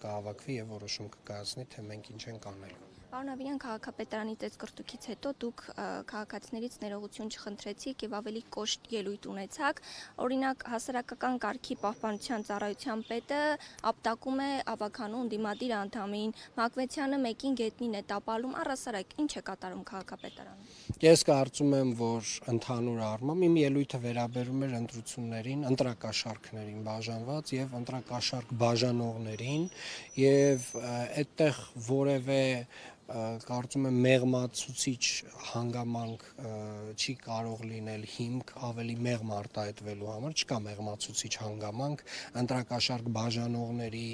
կհավաքվի եւ որոշում կկայացնի, թե մենք ինչ ենք անելու։ Պարոն Ավիյան, քաղաքապետարանի ծեծկռտուքից հետո դուք քաղաքացիներից ներողություն չխնդրեցիք եւ ավելի կոշտ ելույթ ունեցաք։ Օրինակ, հասարակական կարգի պահպանության ծառայության պետը ապտակում է ավականու ընդդիմադիր անդամին, Մակվեցյանը մեկին գետնին է տապալում, առհասարակ ինչ է կատարում քաղաքապետարանը։ Ես կարծում եմ, որ ընդհանուր առմամբ իմ ելույթը վերաբերում էր ընտրություններին, ընտրակաշառքներին բաժանված եւ ընտրակաշառք բաժանողներին եւ այդտեղ որևէ կարծում եմ մեղմացուցիչ հանգամանք չի կարող լինել հիմք ավելի մեղմ արտահայտվելու համար, չկա մեղմացուցիչ հանգամանք, ընտրակաշառք բաժանողների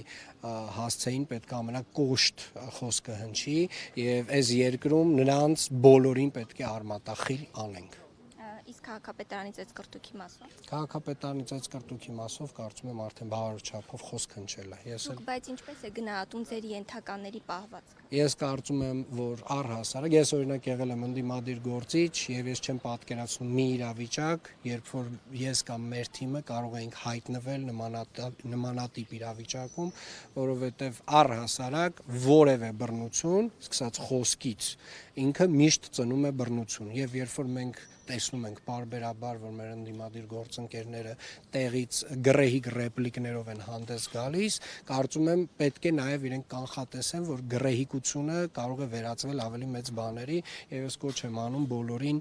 հասցեին պետք է ամենակոշտ խոսքը հնչի եւ այս երկրում նրանց բոլորին պետք է արմատախիլ անենք։ Իսկ քաղաքապետարանի ծեծկռտուքի մասով։ Քաղաքապետարանի ծեծկռտուքի մասով կարծում եմ արդեն բավարար չափով խոսք հնչել է։ Բայց ինչպես է գնահատում ձեր ենթականների պահվածքը։ Ես կարծում եմ, որ առհասարակ ես օրինակ եղել եմ ընդդիմադիր գործիչ եւ ես չեմ պատկերացնում մի իրավիճակ, երբ որ ես կամ մեր թիմը կարող էինք հայտնվել նմանատիպ իրավիճակում, որովհետեւ առհասարակ որևէ բռնություն, սկսած խոսքից, ինքը միշտ ծնում է բռնություն եւ երբ որ մենք տեսնում ենք բարբերաբար, որ մեր ընդդիմադիր գործընկերները տեղից գրեհիկ ռեպլիկներով են հանդես գալիս, կարծում եմ պետք է նաև իրենք կանխատեսեն, որ գրեհիկությունը կարող է վերածվել ավելի մեծ բաների եւ ես կոչ եմ անում բոլորին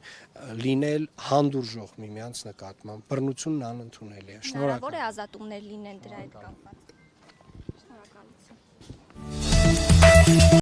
լինել հանդուրժող միմյանց նկատմամբ։ Բռնությունն անընդունելի է։ Շնորհակալ եմ։ Ազատումներ լինեն դրա հետ կապված։